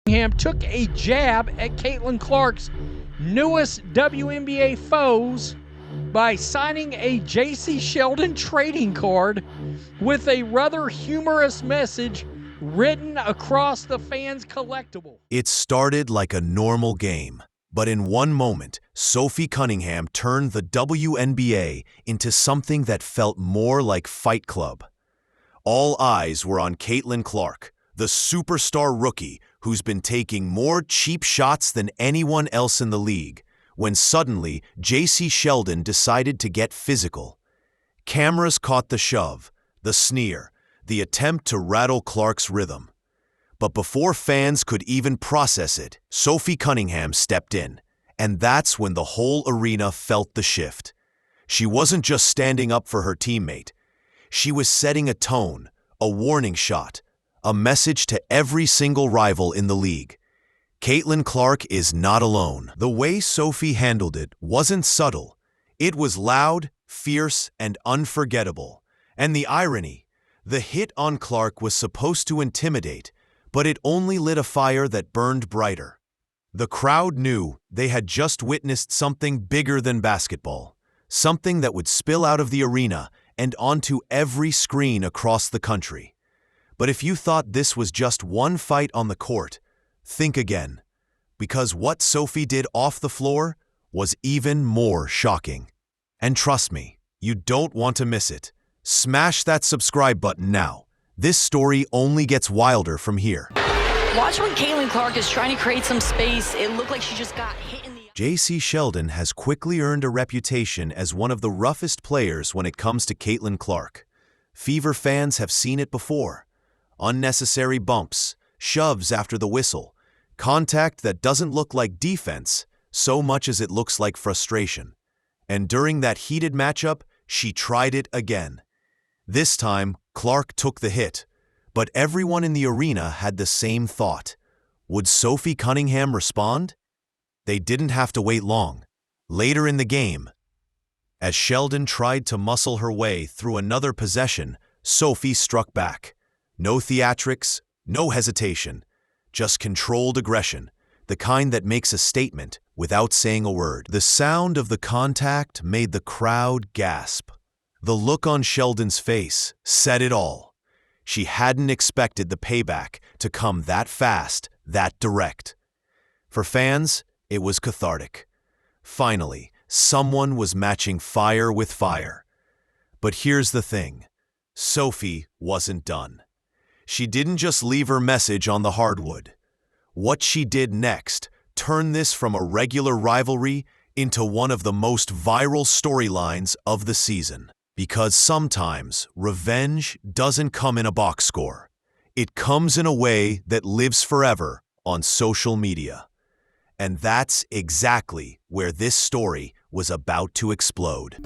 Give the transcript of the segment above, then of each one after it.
Cunningham took a jab at Caitlin Clark's newest WNBA foes by signing a Jacy Sheldon trading card with a rather humorous message written across the fans' collectible. It started like a normal game, but in one moment, Sophie Cunningham turned the WNBA into something that felt more like Fight Club. All eyes were on Caitlin Clark, the superstar rookie who's been taking more cheap shots than anyone else in the league, when suddenly Jacy Sheldon decided to get physical. Cameras caught the shove, the sneer, the attempt to rattle Clark's rhythm. But before fans could even process it, Sophie Cunningham stepped in, and that's when the whole arena felt the shift. She wasn't just standing up for her teammate. She was setting a tone, a warning shot, a message to every single rival in the league. Caitlin Clark is not alone. The way Sophie handled it wasn't subtle. It was loud, fierce, and unforgettable. And the irony, the hit on Clark was supposed to intimidate, but it only lit a fire that burned brighter. The crowd knew they had just witnessed something bigger than basketball, something that would spill out of the arena and onto every screen across the country. But if you thought this was just one fight on the court, think again, because what Sophie did off the floor was even more shocking. And trust me, you don't want to miss it. Smash that subscribe button now. This story only gets wilder from here. Watch when Caitlin Clark is trying to create some space. It looked like she just got hit in the... Jacy Sheldon has quickly earned a reputation as one of the roughest players when it comes to Caitlin Clark. Fever fans have seen it before. Unnecessary bumps, shoves after the whistle, contact that doesn't look like defense so much as it looks like frustration. And during that heated matchup, she tried it again. This time, Clark took the hit, but everyone in the arena had the same thought. Would Sophie Cunningham respond? They didn't have to wait long. Later in the game, as Sheldon tried to muscle her way through another possession, Sophie struck back. No theatrics, no hesitation, just controlled aggression, the kind that makes a statement without saying a word. The sound of the contact made the crowd gasp. The look on Sheldon's face said it all. She hadn't expected the payback to come that fast, that direct. For fans, it was cathartic. Finally, someone was matching fire with fire. But here's the thing. Sophie wasn't done. She didn't just leave her message on the hardwood. What she did next turned this from a regular rivalry into one of the most viral storylines of the season. Because sometimes revenge doesn't come in a box score. It comes in a way that lives forever on social media. And that's exactly where this story was about to explode.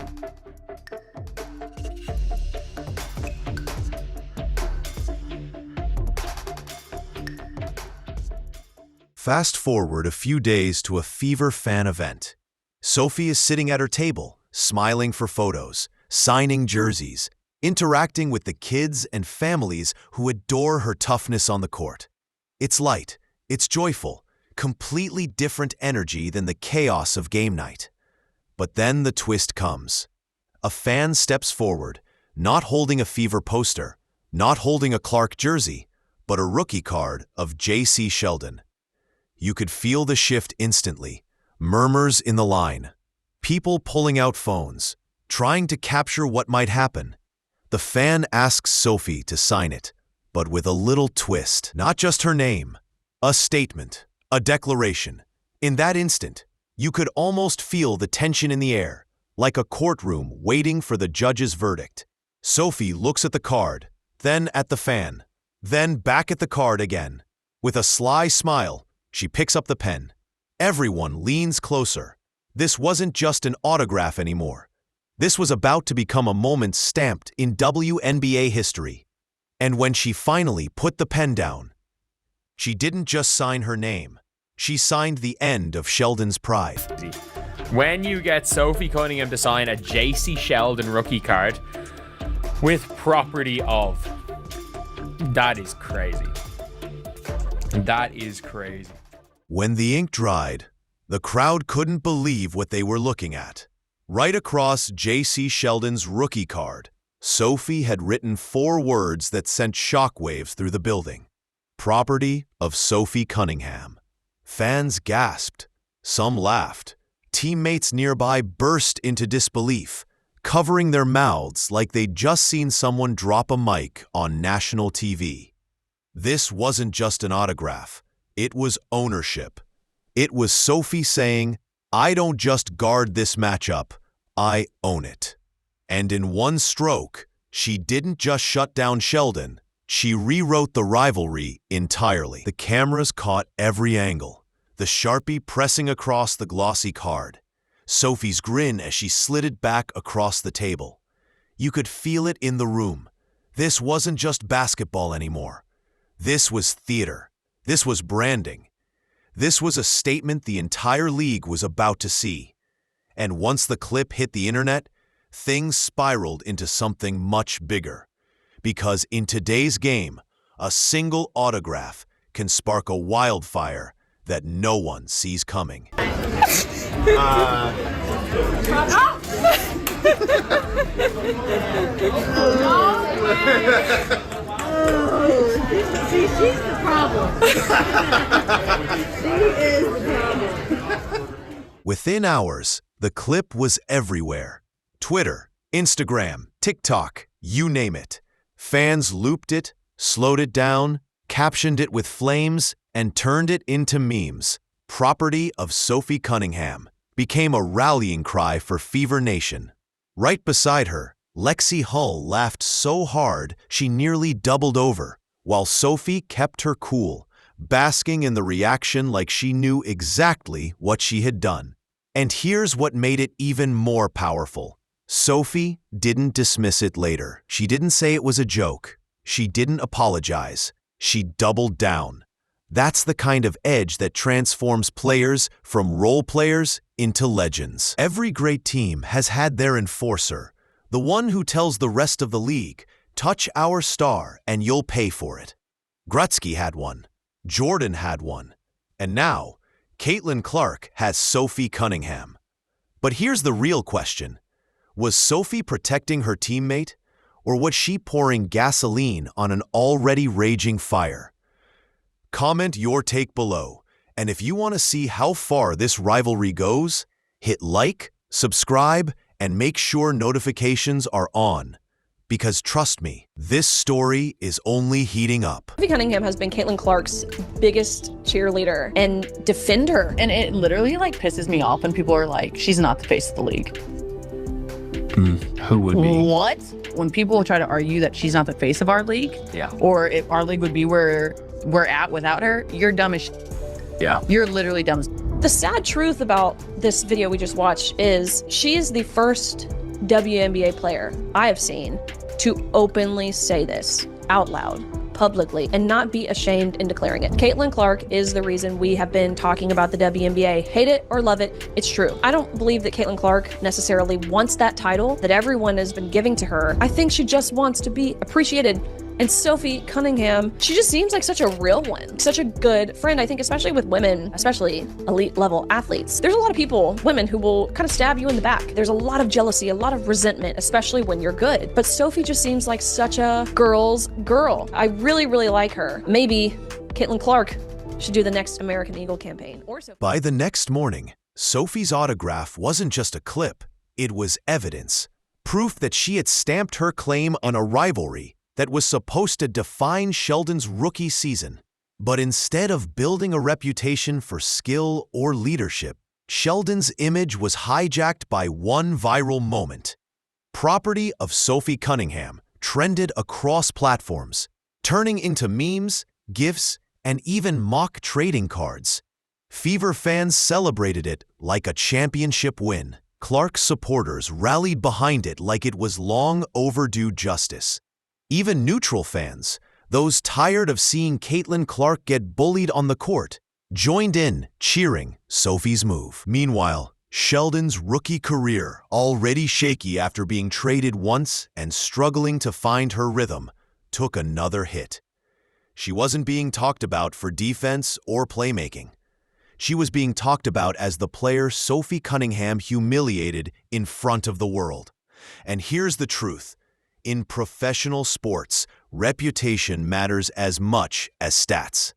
Fast forward a few days to a Fever fan event. Sophie is sitting at her table, smiling for photos, signing jerseys, interacting with the kids and families who adore her toughness on the court. It's light, it's joyful, completely different energy than the chaos of game night. But then the twist comes. A fan steps forward, not holding a Fever poster, not holding a Clark jersey, but a rookie card of Jacy Sheldon. You could feel the shift instantly. Murmurs in the line. People pulling out phones, trying to capture what might happen. The fan asks Sophie to sign it, but with a little twist. Not just her name, a statement, a declaration. In that instant, you could almost feel the tension in the air, like a courtroom waiting for the judge's verdict. Sophie looks at the card, then at the fan, then back at the card again. With a sly smile, she picks up the pen. Everyone leans closer. This wasn't just an autograph anymore. This was about to become a moment stamped in WNBA history. And when she finally put the pen down, she didn't just sign her name. She signed the end of Sheldon's pride. When you get Sophie Cunningham to sign a Jacy Sheldon rookie card with property of, that is crazy. That is crazy. When the ink dried, the crowd couldn't believe what they were looking at. Right across Jacy Sheldon's rookie card, Sophie had written 4 words that sent shockwaves through the building. Property of Sophie Cunningham. Fans gasped. Some laughed. Teammates nearby burst into disbelief, covering their mouths like they'd just seen someone drop a mic on national TV. This wasn't just an autograph. It was ownership. It was Sophie saying, "I don't just guard this matchup, I own it." And in one stroke, she didn't just shut down Sheldon, she rewrote the rivalry entirely. The cameras caught every angle, the Sharpie pressing across the glossy card, Sophie's grin as she slid it back across the table. You could feel it in the room. This wasn't just basketball anymore. This was theater. This was branding. This was a statement the entire league was about to see. And once the clip hit the internet, things spiraled into something much bigger. Because in today's game, a single autograph can spark a wildfire that no one sees coming. See, she's the problem. She is the problem. Within hours, the clip was everywhere. Twitter, Instagram, TikTok, you name it. Fans looped it, slowed it down, captioned it with flames, and turned it into memes. Property of Sophie Cunningham became a rallying cry for Fever Nation. Right beside her, Lexi Hull laughed so hard she nearly doubled over, while Sophie kept her cool, basking in the reaction like she knew exactly what she had done. And here's what made it even more powerful. Sophie didn't dismiss it later. She didn't say it was a joke. She didn't apologize. She doubled down. That's the kind of edge that transforms players from role players into legends. Every great team has had their enforcer, the one who tells the rest of the league, touch our star and you'll pay for it. Gretzky had one. Jordan had one. And now, Caitlin Clark has Sophie Cunningham. But here's the real question. Was Sophie protecting her teammate, or was she pouring gasoline on an already raging fire? Comment your take below, and if you want to see how far this rivalry goes, hit like, subscribe, and make sure notifications are on. Because trust me, this story is only heating up. Sophie Cunningham has been Caitlin Clark's biggest cheerleader and defender. And it literally like pisses me off when people are like, she's not the face of the league. Who would be? What? When people try to argue that she's not the face of our league, or if our league would be where we're at without her, you're dumb as shit. Yeah. You're literally dumb as The sad truth about this video we just watched is she is the first WNBA player I have seen to openly say this out loud, publicly, and not be ashamed in declaring it. Caitlin Clark is the reason we have been talking about the WNBA. Hate it or love it, it's true. I don't believe that Caitlin Clark necessarily wants that title that everyone has been giving to her. I think she just wants to be appreciated. And Sophie Cunningham, she just seems like such a real one, such a good friend. I think especially with women, especially elite level athletes, there's a lot of people, women, who will kind of stab you in the back. There's a lot of jealousy, a lot of resentment, especially when you're good. But Sophie just seems like such a girl's girl. I really, really like her. Maybe Caitlin Clark should do the next American Eagle campaign. Or Sophie. By the next morning, Sophie's autograph wasn't just a clip, it was evidence. Proof that she had stamped her claim on a rivalry that was supposed to define Sheldon's rookie season. But instead of building a reputation for skill or leadership, Sheldon's image was hijacked by one viral moment. Property of Sophie Cunningham trended across platforms, turning into memes, GIFs, and even mock trading cards. Fever fans celebrated it like a championship win. Clark's supporters rallied behind it like it was long overdue justice. Even neutral fans, those tired of seeing Caitlin Clark get bullied on the court, joined in, cheering Sophie's move. Meanwhile, Sheldon's rookie career, already shaky after being traded once and struggling to find her rhythm, took another hit. She wasn't being talked about for defense or playmaking. She was being talked about as the player Sophie Cunningham humiliated in front of the world. And here's the truth. In professional sports, reputation matters as much as stats.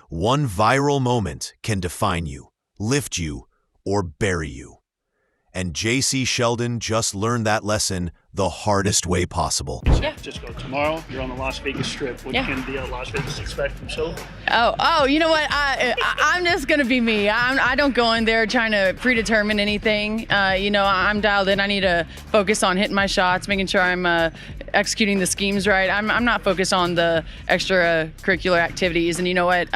One viral moment can define you, lift you, or bury you. And Jacy Sheldon just learned that lesson the hardest way possible. Just go tomorrow. You're on the Las Vegas Strip. What can the Las Vegas expect from Sophie? Oh, you know what? I'm just gonna be me. I don't go in there trying to predetermine anything. I'm dialed in. I need to focus on hitting my shots, making sure I'm executing the schemes right. I'm not focused on the extracurricular activities. And you know what?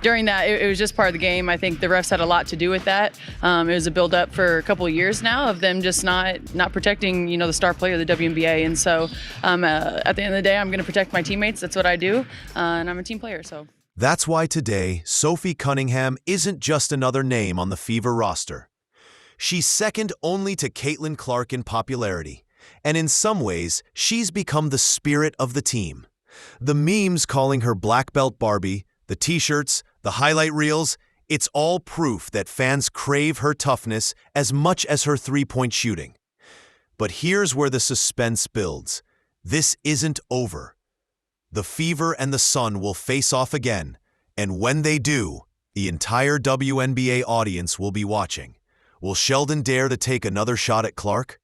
During that, it was just part of the game. I think the refs had a lot to do with that. It was a build-up for a couple of years now of them just not protecting, the star player of the WNBA. And so at the end of the day, I'm going to protect my teammates. That's what I do. And I'm a team player, so. That's why today, Sophie Cunningham isn't just another name on the Fever roster. She's second only to Caitlin Clark in popularity. And in some ways, she's become the spirit of the team. The memes calling her Black Belt Barbie, the t-shirts, the highlight reels, it's all proof that fans crave her toughness as much as her three-point shooting. But here's where the suspense builds. This isn't over. The Fever and the Sun will face off again, and when they do, the entire WNBA audience will be watching. Will Sheldon dare to take another shot at Clark?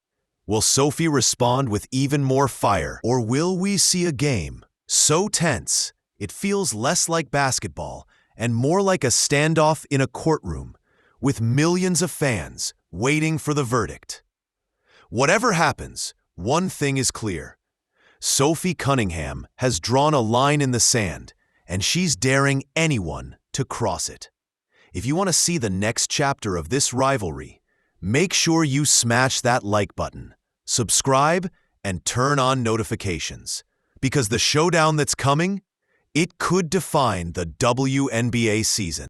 Will Sophie respond with even more fire, or will we see a game so tense it feels less like basketball and more like a standoff in a courtroom with millions of fans waiting for the verdict? Whatever happens, one thing is clear. Sophie Cunningham has drawn a line in the sand, and she's daring anyone to cross it. If you want to see the next chapter of this rivalry, make sure you smash that like button, subscribe, and turn on notifications. Because the showdown that's coming, it could define the WNBA season.